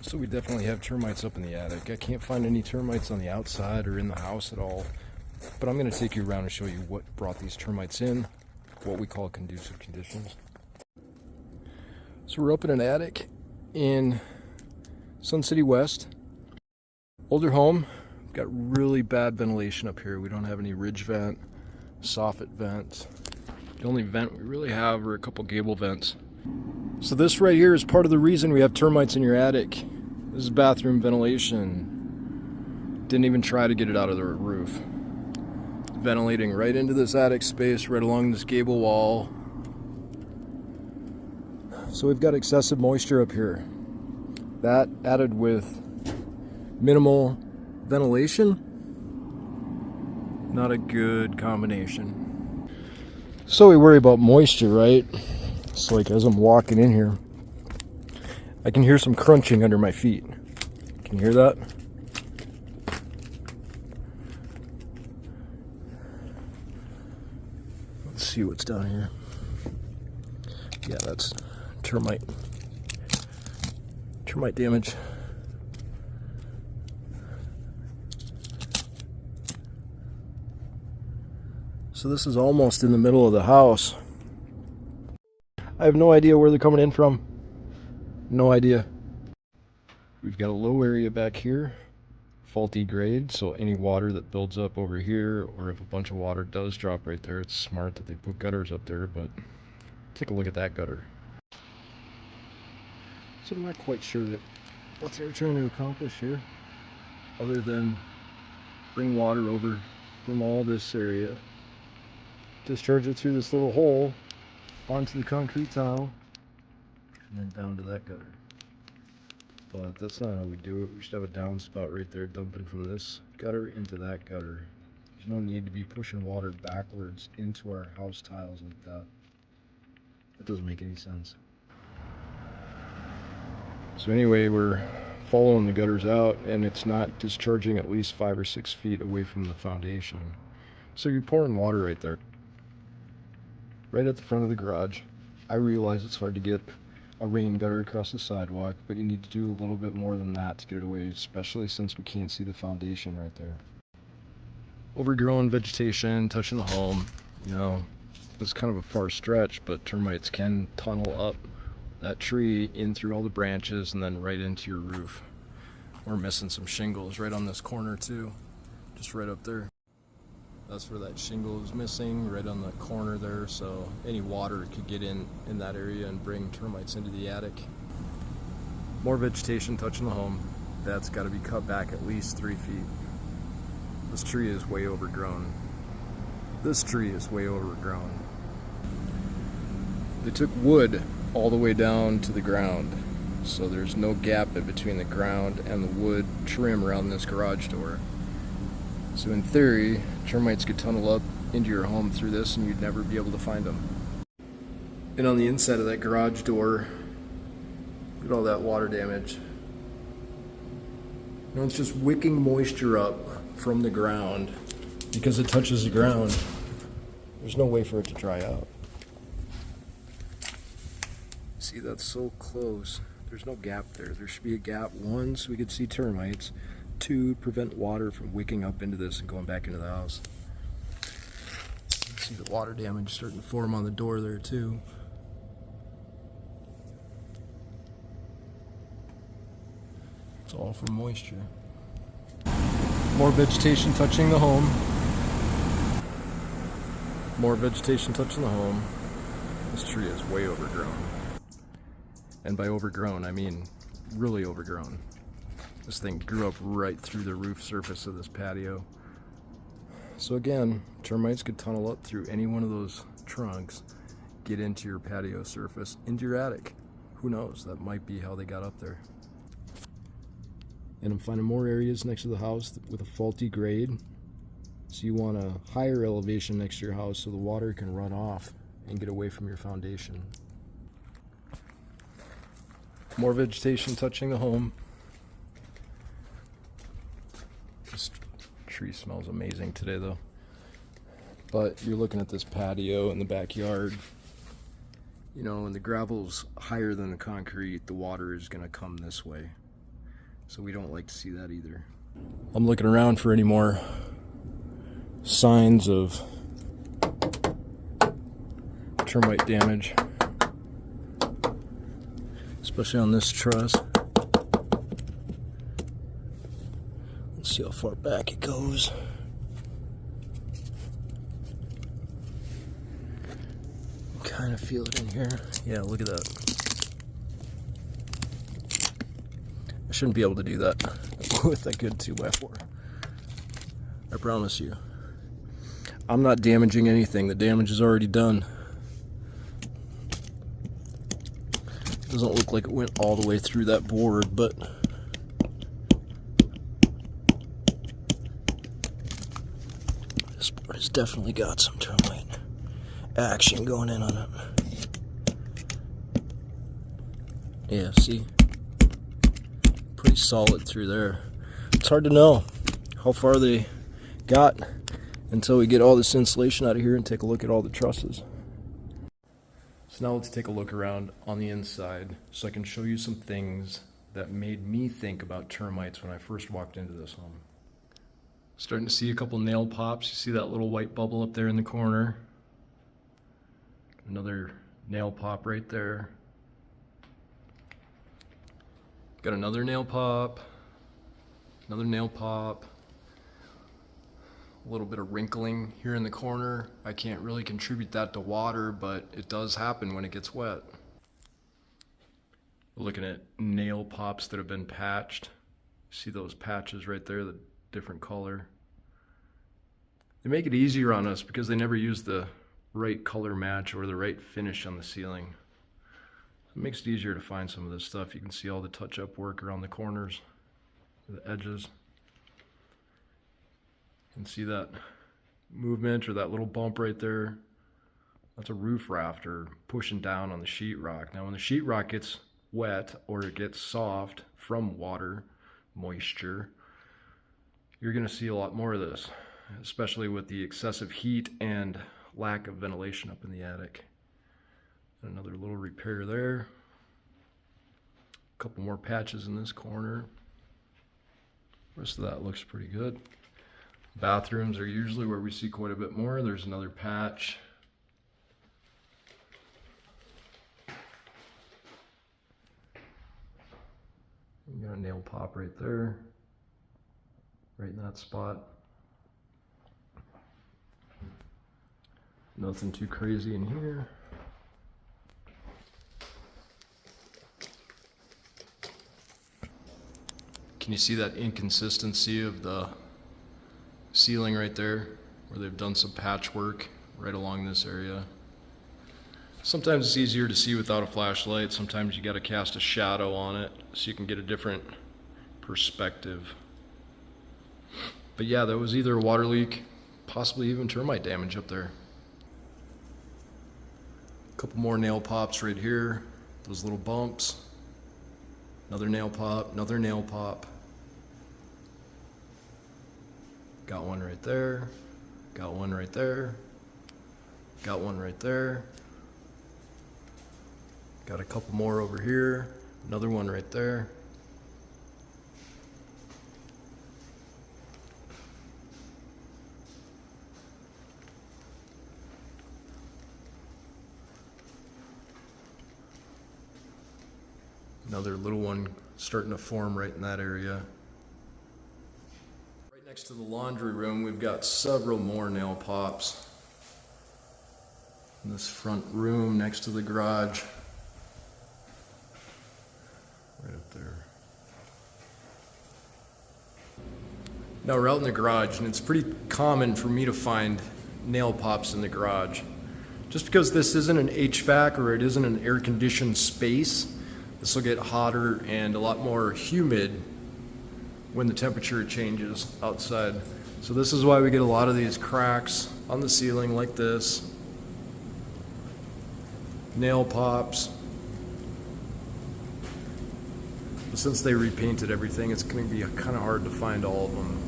So we definitely have termites up in the attic. I can't find any termites on the outside or in the house at all. But I'm going to take you around and show you what brought these termites in, what we call conducive conditions. So we're up in an attic in Sun City West. Older home. Got really bad ventilation up here. We don't have any ridge vent, soffit vents. The only vent we really have are a couple gable vents. So this right here is part of the reason we have termites in your attic. This is bathroom ventilation. Didn't even try to get it out of the roof. Ventilating right into this attic space, right along this gable wall. So we've got excessive moisture up here. That added with minimal ventilation, not a good combination. So we worry about moisture, right? So like as I'm walking in here, I can hear some crunching under my feet. Can you hear that? Let's see what's down here. Yeah, that's termite damage. So this is almost in the middle of the house. I have no idea where they're coming in from. No idea. We've got a low area back here, faulty grade, so any water that builds up over here, or if a bunch of water does drop right there, it's smart that they put gutters up there, but take a look at that gutter. So I'm not quite sure what they're trying to accomplish here, other than bring water over from all this area, discharge it through this little hole onto the concrete tile, and then down to that gutter. But that's not how we do it. We should have a downspout right there dumping from this gutter into that gutter. There's no need to be pushing water backwards into our house tiles like that. That doesn't make any sense. So anyway, we're following the gutters out, and it's not discharging at least 5 or 6 feet away from the foundation. So you're pouring water right there, right at the front of the garage. I realize it's hard to get a rain gutter across the sidewalk, but you need to do a little bit more than that to get it away, especially since we can't see the foundation right there. Overgrown vegetation touching the home, you know, it's kind of a far stretch, but termites can tunnel up that tree in through all the branches and then right into your roof. We're missing some shingles right on this corner too, just right up there. That's where that shingle is missing, right on the corner there, so any water could get in that area and bring termites into the attic. More vegetation touching the home. That's got to be cut back at least 3 feet. This tree is way overgrown. This tree is way overgrown. They took wood all the way down to the ground, so there's no gap in between the ground and the wood trim around this garage door. So in theory, termites could tunnel up into your home through this and you'd never be able to find them. And on the inside of that garage door, look at all that water damage. You know, it's just wicking moisture up from the ground. Because it touches the ground, there's no way for it to dry out. See, that's so close. There's no gap there. There should be a gap, 1, so we could see termites. 2, prevent water from wicking up into this and going back into the house. You see the water damage starting to form on the door there too. It's all from moisture. More vegetation touching the home. More vegetation touching the home. This tree is way overgrown. And by overgrown, I mean really overgrown. This thing grew up right through the roof surface of this patio. So again, termites could tunnel up through any one of those trunks, get into your patio surface, into your attic. Who knows? That might be how they got up there. And I'm finding more areas next to the house with a faulty grade. So you want a higher elevation next to your house so the water can run off and get away from your foundation. More vegetation touching the home. This tree smells amazing today though. But you're looking at this patio in the backyard. You know, when the gravel's higher than the concrete, the water is going to come this way. So we don't like to see that either. I'm looking around for any more signs of termite damage, especially on this truss. Let's see how far back it goes. Kind of feel it in here. Yeah, look at that. I shouldn't be able to do that with a good 2x4. I promise you. I'm not damaging anything. The damage is already done. Doesn't look like it went all the way through that board, but this board has definitely got some termite action going in on it. Yeah, see? Pretty solid through there. It's hard to know how far they got until we get all this insulation out of here and take a look at all the trusses. So now let's take a look around on the inside so I can show you some things that made me think about termites when I first walked into this home. Starting to see a couple nail pops. You see that little white bubble up there in the corner? Another nail pop right there. Got another nail pop. Another nail pop. A little bit of wrinkling here in the corner. I can't really contribute that to water, but it does happen when it gets wet. We're looking at nail pops that have been patched. See those patches right there, the different color. They make it easier on us because they never use the right color match or the right finish on the ceiling. It makes it easier to find some of this stuff. You can see all the touch-up work around the corners, the edges. You can see that movement or that little bump right there. That's a roof rafter pushing down on the sheetrock. Now when the sheetrock gets wet or it gets soft from water, moisture, you're going to see a lot more of this, especially with the excessive heat and lack of ventilation up in the attic. Another little repair there. A couple more patches in this corner. The rest of that looks pretty good. Bathrooms are usually where we see quite a bit more. There's another patch. You got a nail pop right there, right in that spot. Nothing too crazy in here. Can you see that inconsistency of the ceiling right there, where they've done some patchwork right along this area? Sometimes it's easier to see without a flashlight. Sometimes you got to cast a shadow on it so you can get a different perspective. But yeah, there was either a water leak, possibly even termite damage up there. A couple more nail pops right here, those little bumps. Another nail pop, another nail pop. Got one right there, got one right there, got one right there. Got a couple more over here, another one right there. Another little one starting to form right in that area. Right next to the laundry room, we've got several more nail pops. In this front room next to the garage. Right up there. Now we're out in the garage, and it's pretty common for me to find nail pops in the garage. Just because this isn't an HVAC or it isn't an air-conditioned space, this will get hotter and a lot more humid when the temperature changes outside. So this is why we get a lot of these cracks on the ceiling like this. Nail pops. But since they repainted everything, it's going to be kind of hard to find all of them.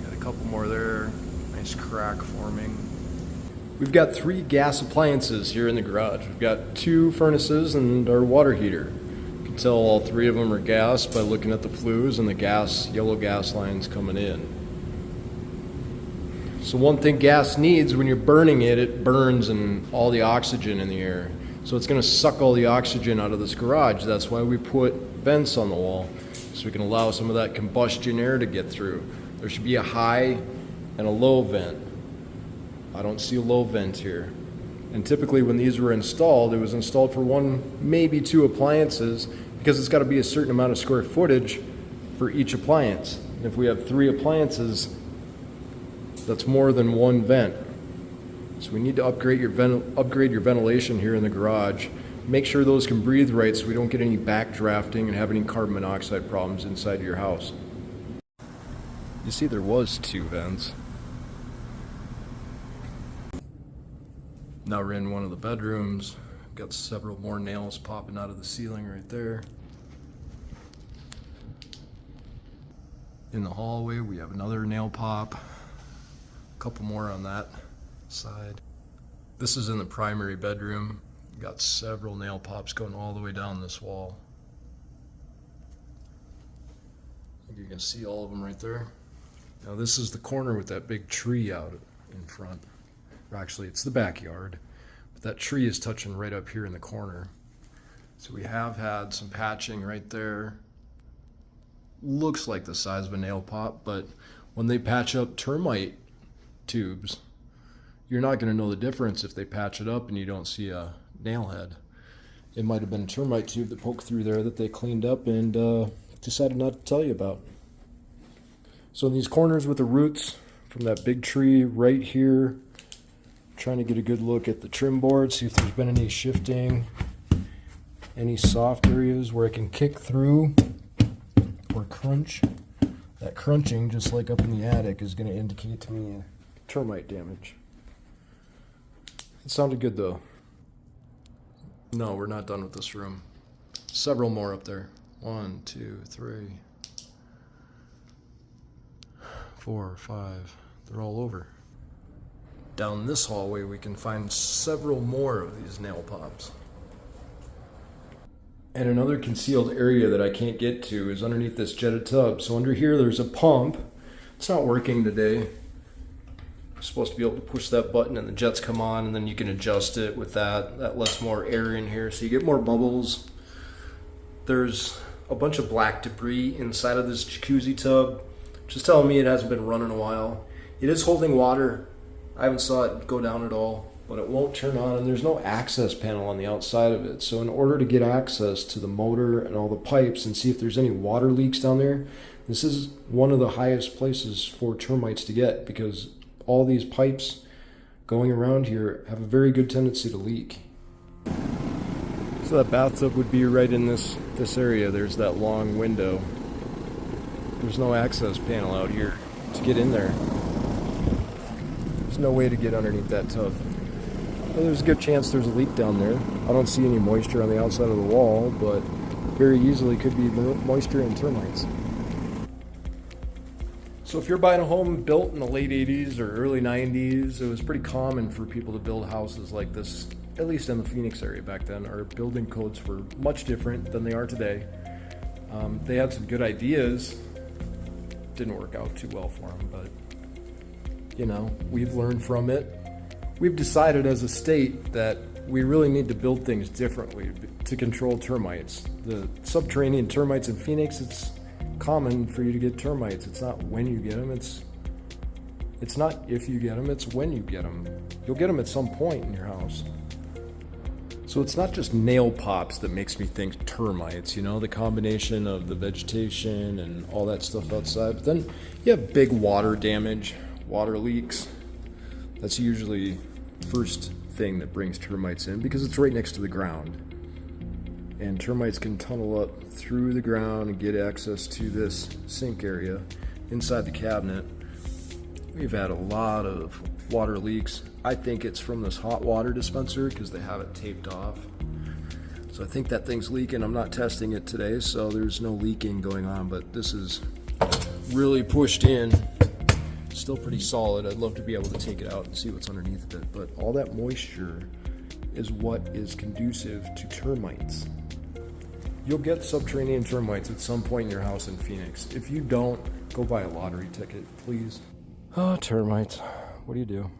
Got a couple more there. Nice crack forming. We've got 3 gas appliances here in the garage. We've got 2 furnaces and our water heater. can tell all three of them are gas by looking at the flues and the yellow gas lines coming in. So one thing gas needs, when you're burning it, it burns and all the oxygen in the air. So it's going to suck all the oxygen out of this garage. That's why we put vents on the wall, so we can allow some of that combustion air to get through. There should be a high and a low vent. I don't see a low vent here. And typically when these were installed, it was installed for one, maybe two appliances, because it's got to be a certain amount of square footage for each appliance. And if we have 3 appliances, that's more than one vent. So we need to upgrade your ventilation here in the garage. Make sure those can breathe right so we don't get any backdrafting and have any carbon monoxide problems inside your house. You see there was 2 vents. Now we're in one of the bedrooms. Got several more nails popping out of the ceiling right there. In the hallway we have another nail pop. A couple more on that side. This is in the primary bedroom. Got several nail pops going all the way down this wall. I think you can see all of them right there. Now this is the corner with that big tree out in front. Or actually it's the backyard, but that tree is touching right up here in the corner. So we have had some patching right there. Looks like the size of a nail pop, but when they patch up termite tubes, you're not going to know the difference if they patch it up and you don't see a nail head. It might have been a termite tube that poked through there that they cleaned up and decided not to tell you about. So in these corners with the roots from that big tree right here, trying to get a good look at the trim board, see if there's been any shifting, any soft areas where it can kick through or crunch. That crunching, just like up in the attic, is going to indicate to me termite damage. It sounded good though. No, we're not done with this room. Several more up there. 1, 2, 3, 4, 5. They're all over. Down this hallway we can find several more of these nail pops. And another concealed area that I can't get to is underneath this jetted tub. So under here there's a pump. It's not working today. You're supposed to be able to push that button and the jets come on, and then you can adjust it with that. That lets more air in here so you get more bubbles. There's a bunch of black debris inside of this jacuzzi tub, just telling me it hasn't been running a while. It is holding water. I haven't saw it go down at all, but it won't turn on, and there's no access panel on the outside of it. So in order to get access to the motor and all the pipes and see if there's any water leaks down there, this is one of the highest places for termites to get, because all these pipes going around here have a very good tendency to leak. So that bathtub would be right in this area. There's that long window. There's no access panel out here to get in there. There's no way to get underneath that tub. Well, there's a good chance there's a leak down there. I don't see any moisture on the outside of the wall, but very easily could be moisture and termites. So if you're buying a home built in the late 80s or early 90s, it was pretty common for people to build houses like this, at least in the Phoenix area back then. Our building codes were much different than they are today. They had some good ideas. Didn't work out too well for them, but you know, we've learned from it. We've decided as a state that we really need to build things differently to control termites. The subterranean termites in Phoenix, it's common for you to get termites. It's not when you get them, it's not if you get them, it's when you get them. You'll get them at some point in your house. So it's not just nail pops that makes me think termites, you know, the combination of the vegetation and all that stuff outside. But then you have big water damage, water leaks. That's usually the first thing that brings termites in, because it's right next to the ground. And termites can tunnel up through the ground and get access to this sink area inside the cabinet. We've had a lot of water leaks. I think it's from this hot water dispenser because they have it taped off. So I think that thing's leaking. I'm not testing it today, so there's no leaking going on, but this is really pushed in. Still pretty solid. I'd love to be able to take it out and see what's underneath it, but all that moisture is what is conducive to termites. You'll get subterranean termites at some point in your house in Phoenix. If you don't, go buy a lottery ticket, please. Oh, termites. What do you do?